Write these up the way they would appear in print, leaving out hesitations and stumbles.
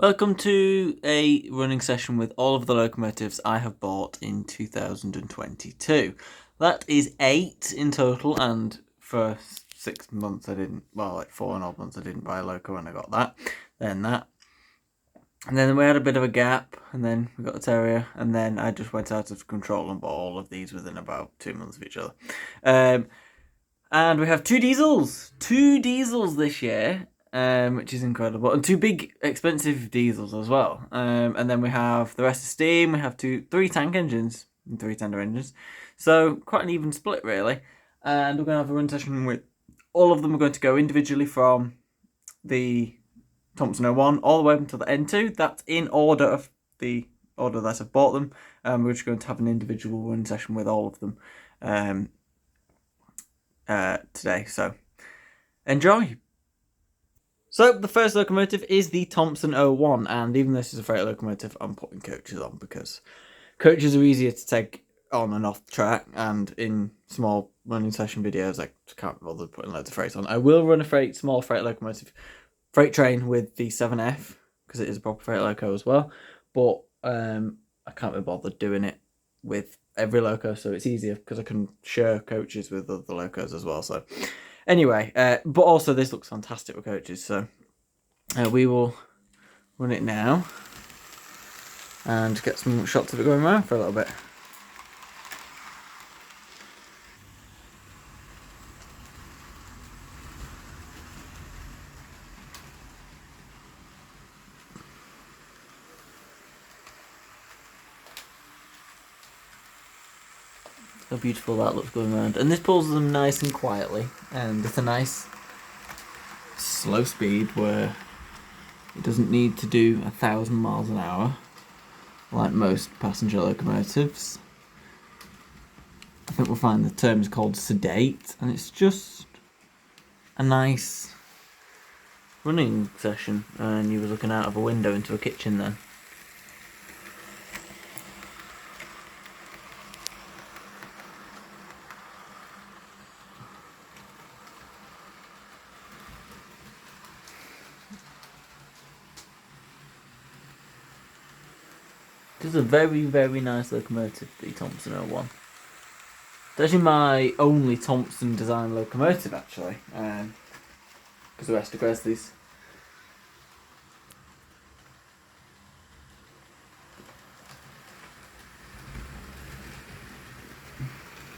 Welcome to a running session with all of the locomotives I have bought in 2022. That is 8 in total, and for 6 months I didn't, well, like 4.5 months I didn't buy a loco when I got that, then that. And then we had a bit of a gap, and then we got a Terrier, and then I just went out of control and bought all of these within about 2 months of each other. And we have two diesels this year. Which is incredible, and two big expensive diesels as well. And then we have the rest of steam. We have three tank engines and 3 tender engines, so quite an even split really. And we're going to have a run session with all of them. We're going to go individually from the Thompson O1 all the way up until the N2. That's in order of the order that I've bought them. We're just going to have an individual run session with all of them today. So enjoy. So the first locomotive is the Thompson O1, and even though this is a freight locomotive, I'm putting coaches on because coaches are easier to take on and off the track, and in small running session videos I can't bother putting loads of freight on. I will run a small freight locomotive freight train with the 7F because it is a proper freight loco as well, but I can't be bothered doing it with every loco, so it's easier because I can share coaches with other locos as well. So anyway, but also this looks fantastic with coaches, so we will run it now and get some shots of it going around for a little bit. How beautiful that looks going around, and this pulls them nice and quietly, and it's a nice slow speed where it doesn't need to do 1,000 miles an hour like most passenger locomotives. I think we'll find the term is called sedate, and it's just a nice running session. And you were looking out of a window into a kitchen then. This is a very, very nice locomotive, the Thompson O1. It's actually my only Thompson design locomotive, actually, because the rest are Gresleys.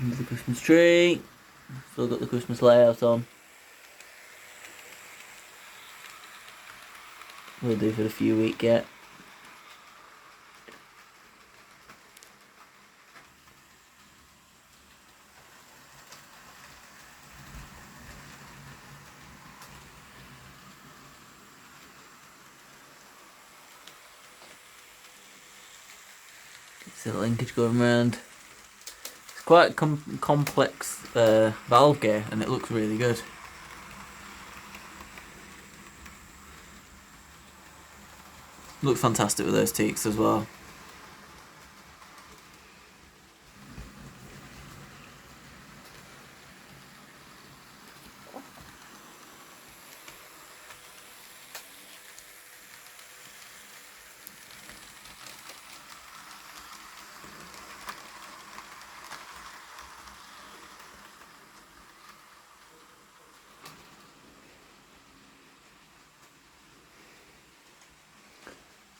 Here's the Christmas tree. Still got the Christmas layout on. We'll do for a few weeks yet. See the linkage going around. It's quite a complex valve gear, and it looks really good. Looks fantastic with those teaks as well.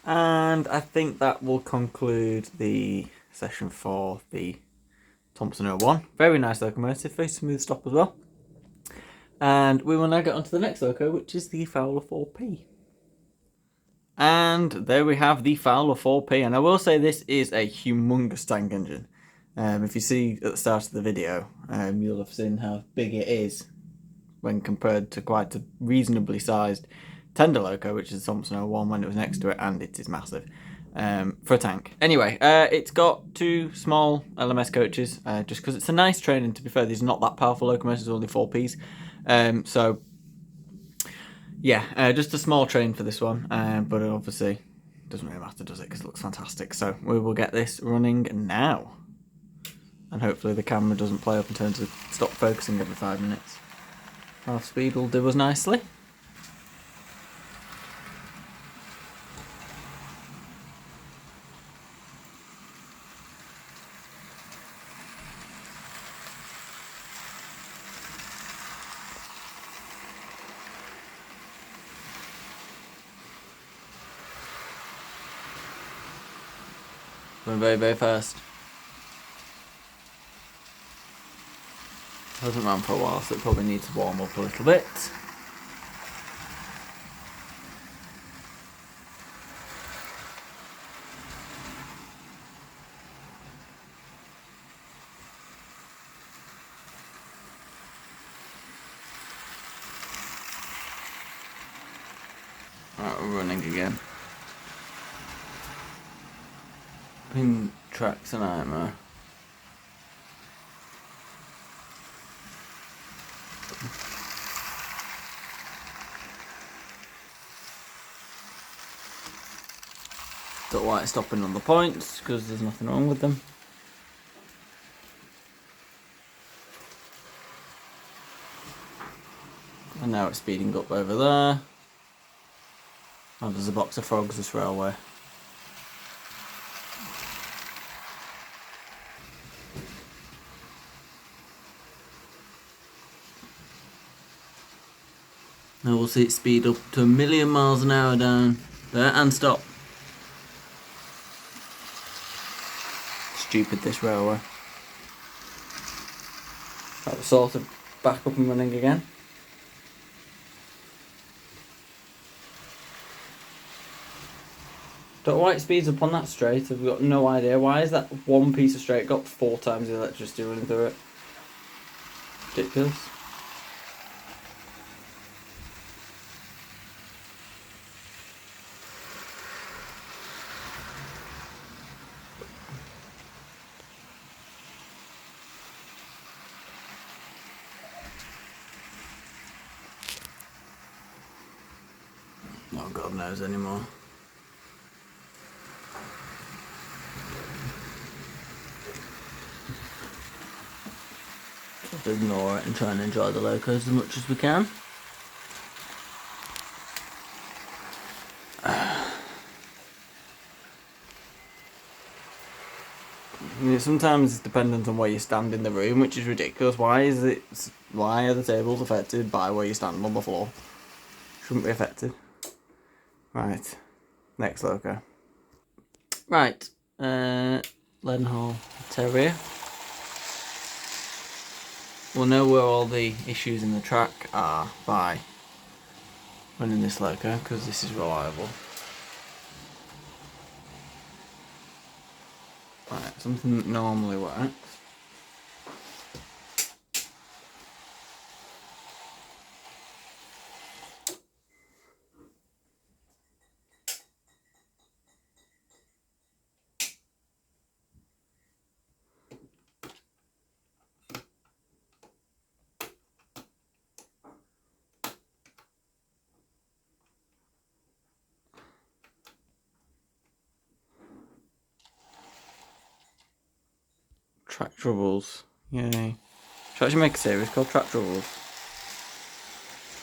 And I think that will conclude the session for the Thompson O1. Very nice locomotive, very smooth stop as well. And we will now get on to the next loco, which is the Fowler 4P. And there we have the Fowler 4P, and I will say this is a humongous tank engine. If you see at the start of the video, you'll have seen how big it is when compared to quite a reasonably sized tender loco, which is the Thompson O1 when it was next to it, and it is massive for a tank. Anyway, it's got 2 small LMS coaches, just because it's a nice train, and to be fair, these are not that powerful locomotives, only 4Ps. So yeah, just a small train for this one, but obviously it doesn't really matter, does it, because it looks fantastic. So we will get this running now, and hopefully the camera doesn't play up and turn to stop focusing every 5 minutes. Half speed will do us nicely. Going very, very fast. Hasn't run for a while, so it probably needs to warm up a little bit. Right, we're running again. Pin track's a nightmare. Don't like stopping on the points because there's nothing wrong with them. And now it's speeding up over there. Oh, there's a box of frogs this railway. Now we'll see it speed up to 1,000,000 miles an hour down there and stop. Stupid, this railway. That was sort of back up and running again. Don't know why it speeds up on that straight. I've got no idea. Why is that one piece of straight got 4 times the electricity running through it? Ridiculous. Oh, God knows anymore. Just ignore it and try and enjoy the locos as much as we can. Sometimes it's dependent on where you stand in the room, which is ridiculous. Why are the tables affected by where you stand on the floor? Shouldn't be affected. Right, next loco. Right, Leadenhall Terrier. We'll know where all the issues in the track are by running this loco, because this is reliable. Right, something that normally works. Track Troubles. Yay. Should I actually make a series called Track Troubles?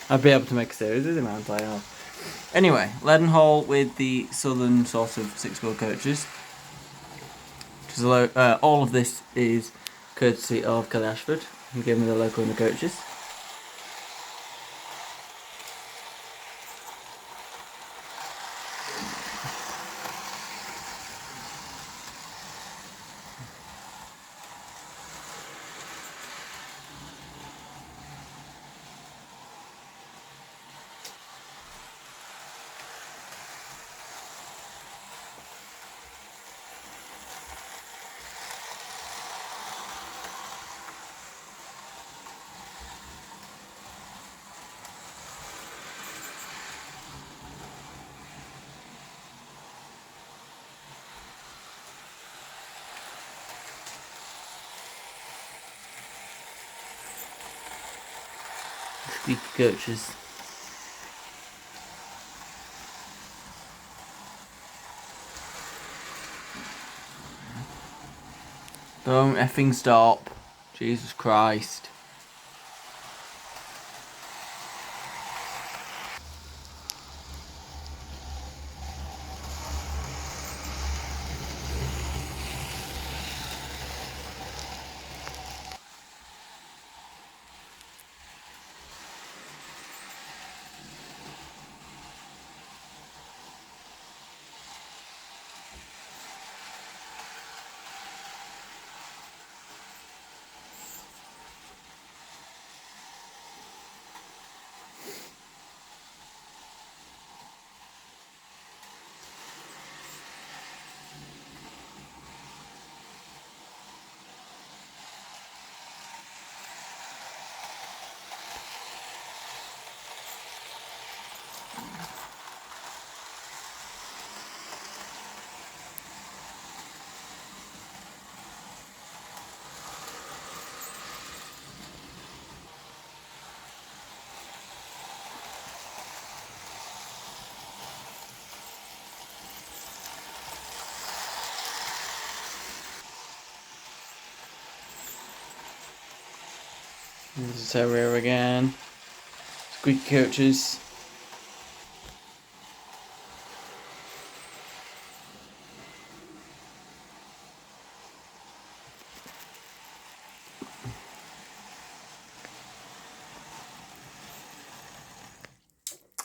I'd be able to make a series of the amount I have. Anyway, Leadenhall with the southern sort of 6-wheel coaches. Which is all of this is courtesy of Kelly Ashford, who gave me the loco and the coaches. Squeaky coaches. Don't effing stop. Jesus Christ. There's a Terrier again. Squeaky coaches.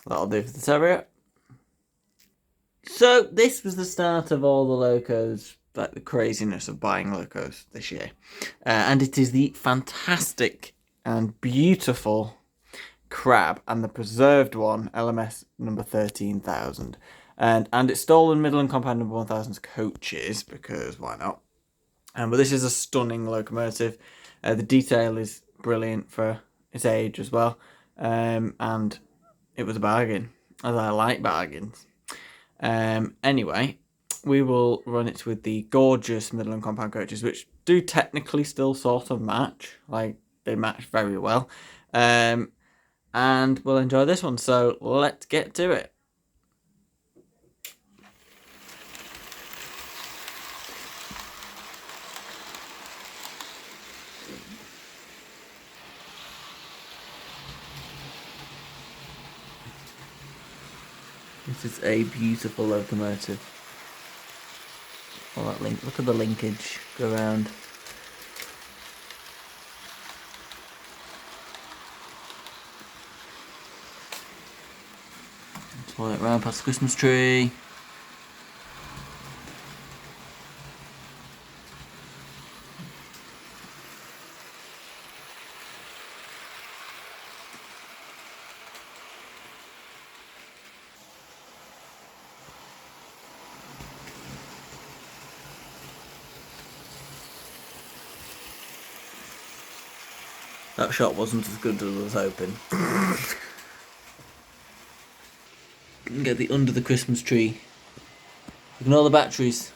That'll do for the Terrier. So this was the start of all the locos, like the craziness of buying locos this year. And it is the fantastic and beautiful crab and the preserved one, LMS number 13,000. And it's stolen Midland Compound number 1,000's coaches, because why not? But this is a stunning locomotive. The detail is brilliant for its age as well. And it was a bargain, as I like bargains. Anyway, we will run it with the gorgeous Midland Compound coaches, which do technically still sort of match. Like, they match very well. And we'll enjoy this one. So let's get to it. This is a beautiful locomotive. All that link. Look at the linkage go around. Pull it round past the Christmas tree. That shot wasn't as good as I was hoping. Get the under the Christmas tree. Ignore the batteries.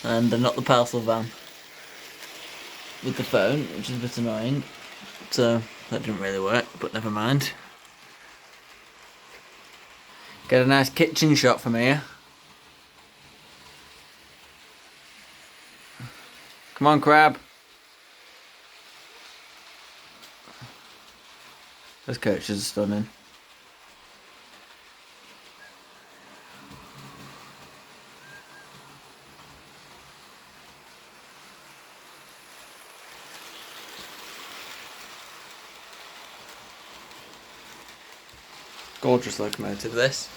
And not the parcel van. With the phone, which is a bit annoying. So that didn't really work, but never mind. Get a nice kitchen shot from here. Come on, crab. Those coaches are stunning. Gorgeous locomotive, this.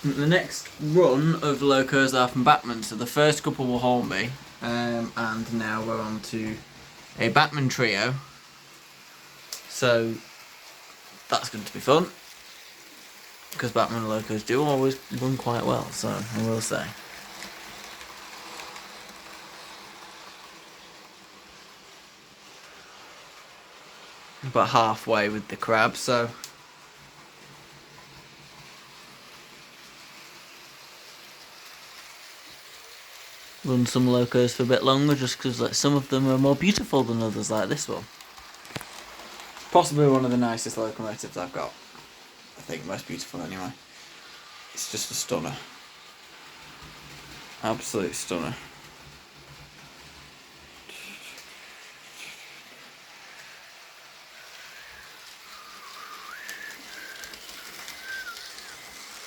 The next run of locos are from Bachmann, so the first couple were Hornby, and now we're on to a Bachmann trio. So that's going to be fun, because Bachmann locos do always run quite well, so I will say. About halfway with the crab, so run some locos for a bit longer, just because like some of them are more beautiful than others, like this one. Possibly one of the nicest locomotives I've got. I think most beautiful anyway. It's just a stunner. Absolute stunner.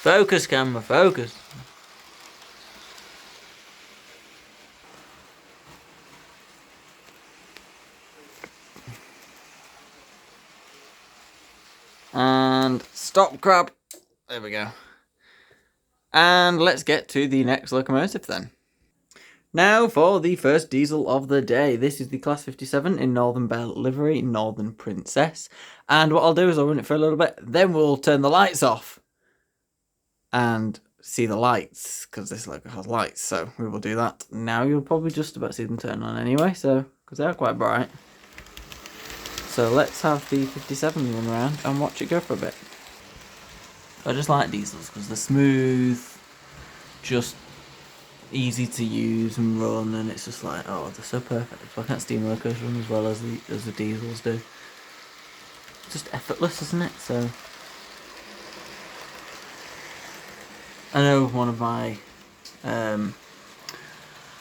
Focus, camera, focus. And stop, crab. There we go. And let's get to the next locomotive then. Now for the first diesel of the day. This is the Class 57 in Northern Belle livery, Northern Princess. And what I'll do is I'll run it for a little bit, then we'll turn the lights off and see the lights, because this loco has lights, so we will do that now. You'll probably just about see them turn on anyway, so because they are quite bright. So let's have the 57 run around and watch it go for a bit. I just like diesels because they're smooth, just easy to use and run, and it's just like, oh, they're so perfect. Why can't steam locos run as well as the diesels do? It's just effortless, isn't it? So I know one of my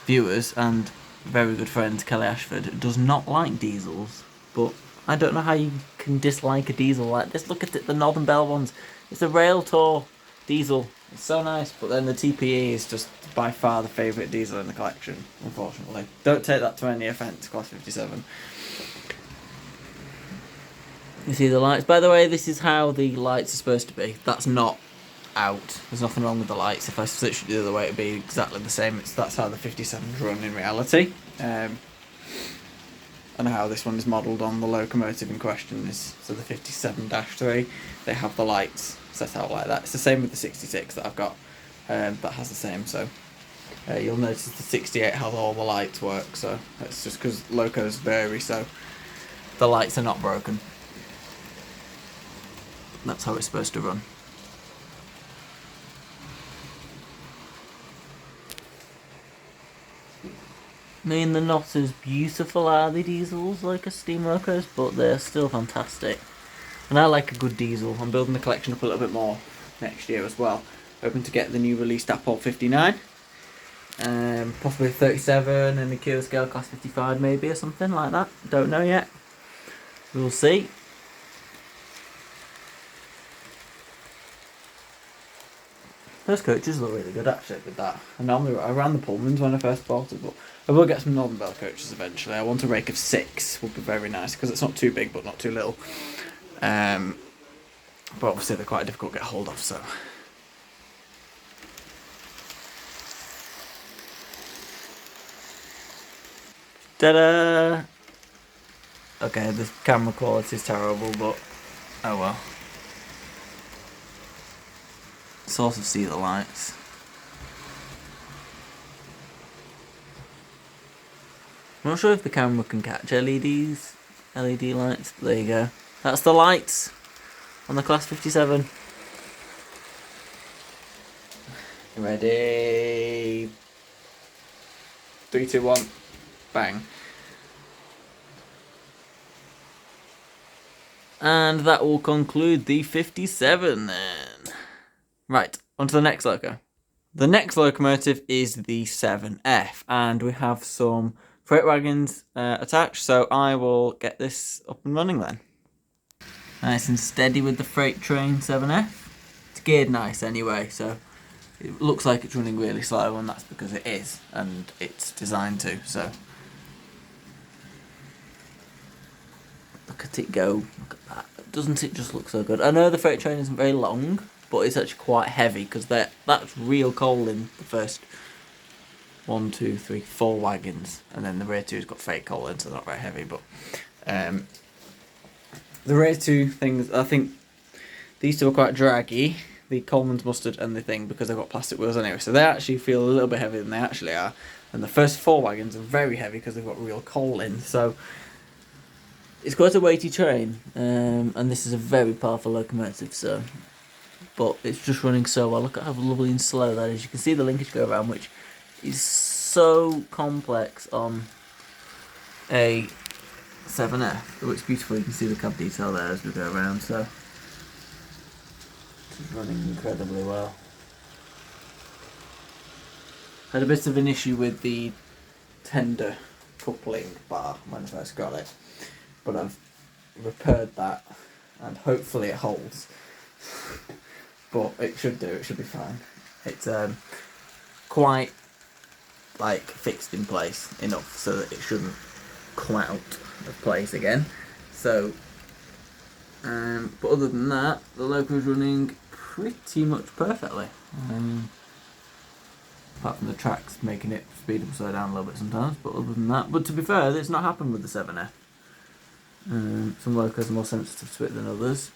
viewers and very good friend Kelly Ashford does not like diesels, but I don't know how you can dislike a diesel like this. Look at it, the Northern Bell ones. It's a Rail Tour diesel. It's so nice, but then the TPE is just by far the favourite diesel in the collection, unfortunately. Don't take that to any offence, Class 57. You see the lights? By the way, this is how the lights are supposed to be. That's not out. There's nothing wrong with the lights. If I switched it the other way, it'd be exactly the same. That's how the 57s run in reality. And how this one is modelled on the locomotive in question is, so the 57-3, they have the lights set out like that. It's the same with the 66 that I've got, that has the same, so you'll notice the 68 has all the lights work, so it's just because locos vary, so the lights are not broken. That's how it's supposed to run. I mean, they're not as beautiful, are they, diesels, like a steam locos, but they're still fantastic. And I like a good diesel. I'm building the collection up a little bit more next year as well. Hoping to get the new release Dapol 59. Possibly 37 and a kilo scale class 55 maybe, or something like that. Don't know yet. We'll see. Those coaches look really good actually with that. I ran the Pullmans when I first bought it, but I will get some Northern Bell coaches eventually. I want a rake of 6, would be very nice, because it's not too big but not too little. But obviously they're quite difficult to get hold of, so. Ta-da! Okay, the camera quality is terrible, but oh well. Sort of see the lights. I'm not sure if the camera can catch LED lights. There you go. That's the lights on the Class 57. Ready? 3, 2, 1. Bang. And that will conclude the 57 then. Right, on to the next loco. The next locomotive is the 7F, and we have some freight wagons attached, so I will get this up and running then. Nice and steady with the freight train 7F. It's geared nice anyway, so it looks like it's running really slow, and that's because it is, and it's designed to, so. Look at it go, look at that. Doesn't it just look so good? I know the freight train isn't very long, but it's actually quite heavy because that's real coal in the first 1, 2, 3, 4 wagons, and then the rear two's got fake coal in, so not very heavy. But the rear two things, I think these two are quite draggy. The Coleman's mustard and the thing, because they've got plastic wheels anyway, so they actually feel a little bit heavier than they actually are. And the first 4 wagons are very heavy because they've got real coal in. So it's quite a weighty train, and this is a very powerful locomotive. So. But it's just running so well. Look at how lovely and slow that is. You can see the linkage go around, which is so complex on a 7F. It looks beautiful. You can see the cab detail there as we go around. So it's running incredibly well. Had a bit of an issue with the tender coupling bar when I first got it, but I've repaired that, and hopefully it holds. But it should do, it should be fine. It's quite like fixed in place enough so that it shouldn't come out of place again. So, but other than that, the loco is running pretty much perfectly. Apart from the tracks making it speed up and slow down a little bit sometimes, but other than that, but to be fair, it's not happened with the 7F. Some locos are more sensitive to it than others.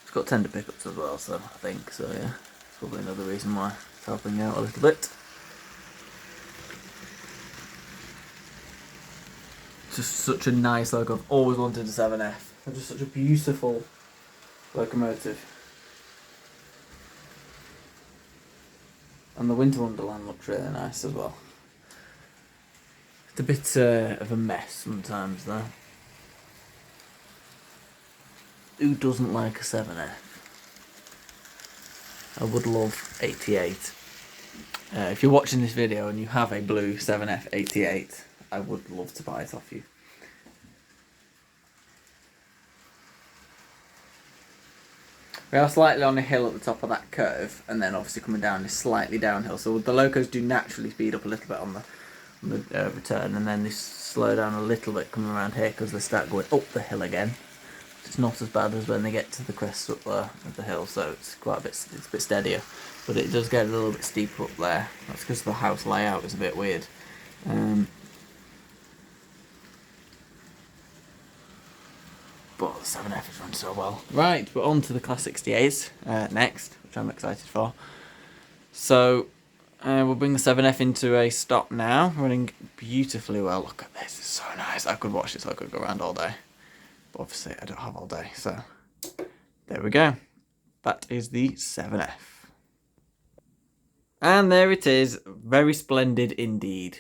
It's got tender pickups as well, so I think, so yeah, it's probably another reason why it's helping out a little bit. It's just such a nice loco. I've always wanted a 7F. It's just such a beautiful locomotive. And the Winter Wonderland looks really nice as well. It's a bit of a mess sometimes though. Who doesn't like a 7F? I would love 88. If you're watching this video and you have a blue 7F88, I would love to buy it off you. We are slightly on a hill at the top of that curve, and then obviously coming down is slightly downhill. So the locos do naturally speed up a little bit on the return, and then they slow down a little bit coming around here because they start going up the hill again. It's not as bad as when they get to the crest up there of the hill, so it's quite a bit steadier. But it does get a little bit steeper up there. That's because the house layout is a bit weird. But the 7F has run so well. Right, we're on to the Class 68s next, which I'm excited for. So we'll bring the 7F into a stop now, running beautifully well. Look at this, it's so nice. I could watch this, I could go around all day. But obviously I don't have all day, so there we go. That is the 7F. And there it is, very splendid indeed.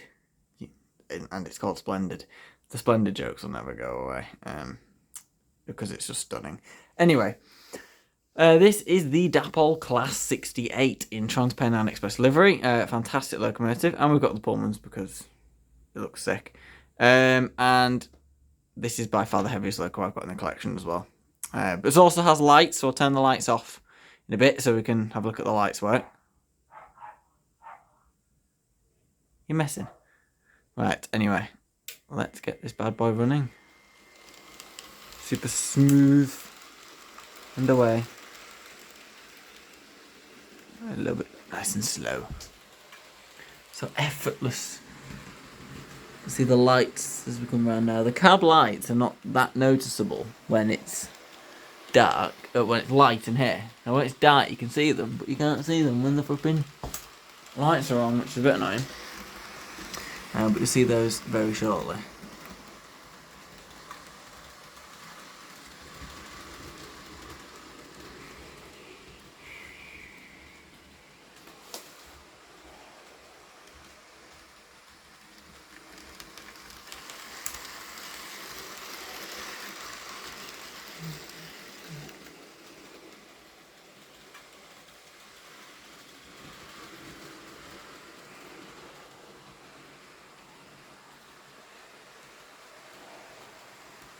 And it's called Splendid. The Splendid jokes will never go away, because it's just stunning. Anyway, this is the Dapol Class 68 in Transpennine Express livery. Fantastic locomotive, and we've got the Pullmans because it looks sick. And this is by far the heaviest loco I've got in the collection as well. But it also has lights, so I'll turn the lights off in a bit so we can have a look at the lights work. You're messing. Right, anyway, let's get this bad boy running. Super smooth and away. A little bit nice and slow. So effortless. See the lights as we come around now. The cab lights are not that noticeable when it's dark, when it's light in here. Now when it's dark you can see them, but you can't see them when the flipping lights are on, which is a bit annoying. But you'll see those very shortly.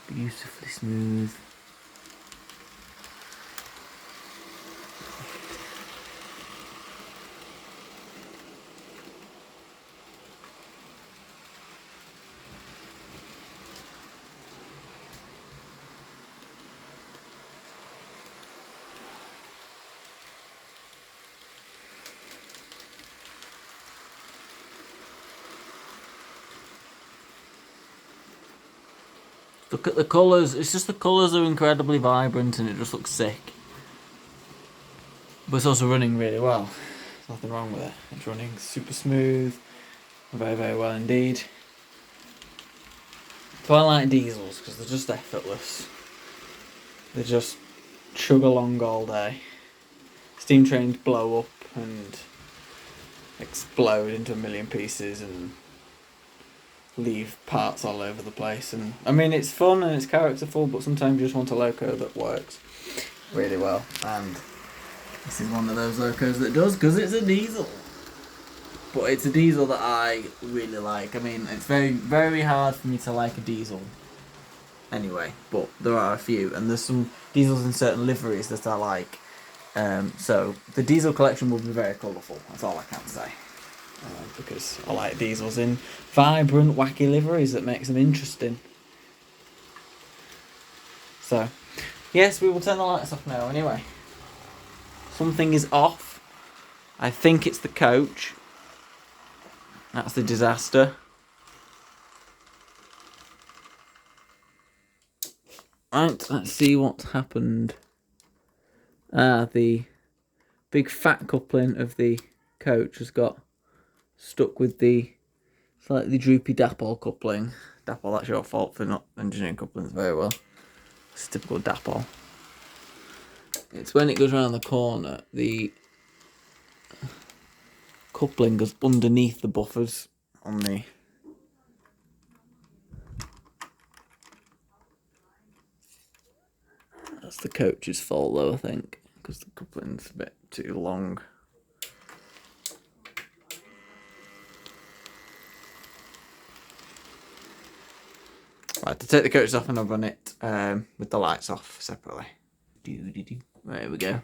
Beautifully smooth. Look at the colours. It's just the colours are incredibly vibrant and it just looks sick. But it's also running really well. There's nothing wrong with it. It's running super smooth. Very, very well indeed. So I like diesels because they're just effortless. They just chug along all day. Steam trains blow up and explode into a million pieces and leave parts all over the place, and I mean it's fun and it's characterful, but sometimes you just want a loco that works really well, and this is one of those locos that does, because it's a diesel. But it's a diesel that I really like. I mean, it's very, very hard for me to like a diesel anyway, but there are a few, and there's some diesels in certain liveries that I like. So the diesel collection will be very colourful, that's all I can say. Because I like diesels in vibrant, wacky liveries that makes them interesting. So, yes, we will turn the lights off now anyway. Something is off. I think it's the coach. That's the disaster. Right, let's see what's happened. The big fat coupling of the coach has got stuck with the slightly droopy Dapol coupling. Dapol, that's your fault for not engineering couplings very well. It's typical Dapol. It's when it goes around the corner, the coupling goes underneath the buffers on the... That's the coach's fault though, I think, because the coupling's a bit too long. Right, to take the coaches off and I'll run it with the lights off separately. Right, here we go.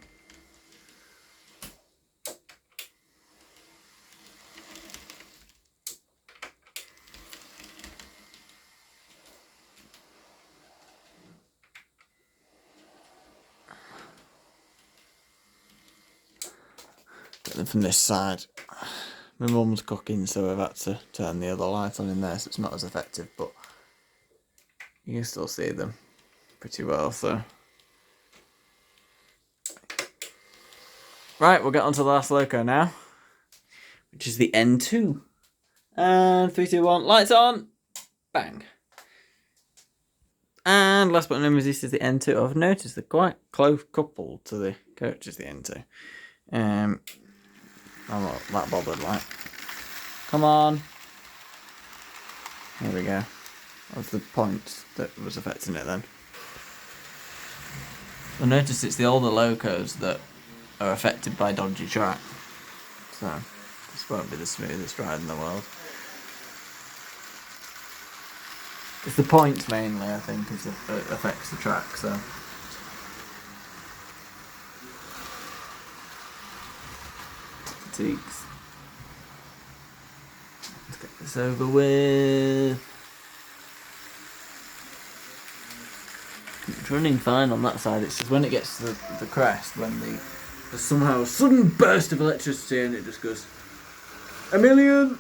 Get them from this side. My mum's cooking, so I've had to turn the other light on in there, so it's not as effective, but you can still see them pretty well, so. Right, we'll get on to the last loco now, which is the N2. And 3, 2, 1, lights on! Bang. And last but not least is the N2. I've noticed they're quite close coupled to the coach is the N2. I'm not that bothered, like. Come on. There we go. That was the point that was affecting it then. I noticed it's the older locos that are affected by dodgy track. So, this won't be the smoothest ride in the world. It's the points mainly, I think, that affects the track, so. Fatigues. Let's get this over with. It's running fine on that side, it's just when it gets to the crest, when there's somehow a sudden burst of electricity and it just goes a million!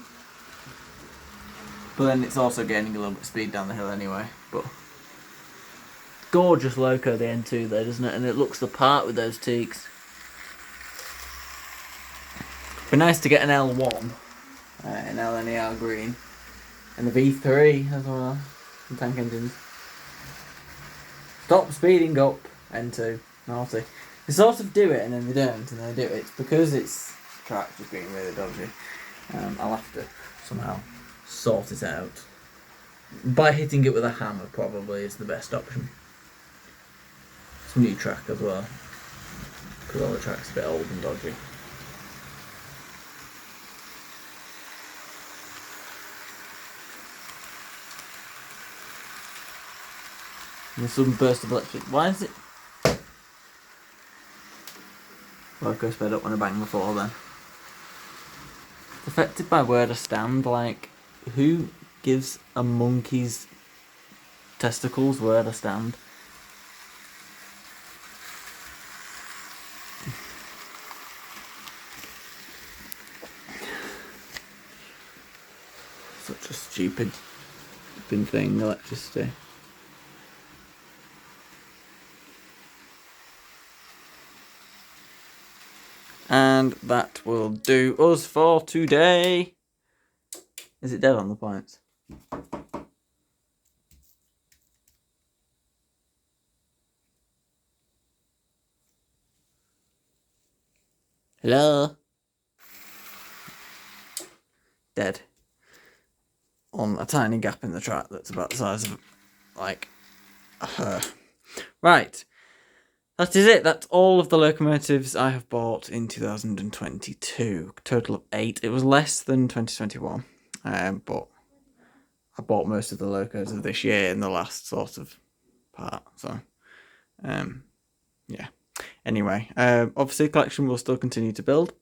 But then it's also gaining a little bit of speed down the hill anyway. But gorgeous loco, the N2 there, doesn't it? And it looks the part with those teaks. Be nice to get an L1, an LNER green, and the V3 as well, some tank engines. Stop speeding up, N2, naughty. They sort of do it and then they don't, and then they do it. It's because it's track just being really dodgy. I'll have to somehow sort it out. By hitting it with a hammer probably is the best option. It's a new track as well, because all the track's a bit old and dodgy. And a sudden burst of electric. Why is it? Loco sped up when I banged before then. It's affected by where to stand, like, who gives a monkey's testicles where to stand? Such a stupid thing, electricity. And that will do us for today. Is it dead on the points? Hello? Dead. On a tiny gap in the track that's about the size of, like, a hair. Right. That is it. That's all of the locomotives I have bought in 2022. Total of 8. It was less than 2021, but I bought most of the locos of this year in the last sort of part. So, yeah. Anyway, obviously, collection will still continue to build,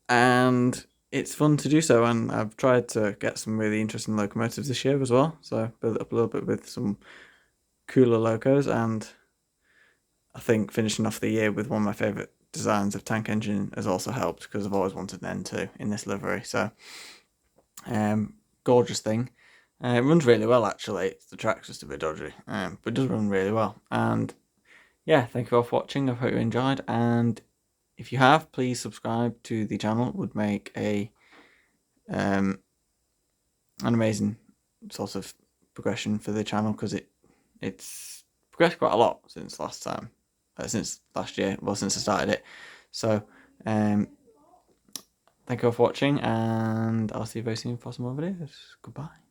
and it's fun to do so. And I've tried to get some really interesting locomotives this year as well. So build it up a little bit with some cooler locos, and I think finishing off the year with one of my favourite designs of tank engine has also helped, because I've always wanted an N2 in this livery. So, gorgeous thing. It runs really well, actually. The track's just a bit dodgy, but it does run really well. And yeah, thank you all for watching. I hope you enjoyed. And if you have, please subscribe to the channel. It would make an amazing sort of progression for the channel, because it's progressed quite a lot since last time. Since last year, well, since I started it. So, thank you all for watching, and I'll see you very soon for some more videos. Goodbye.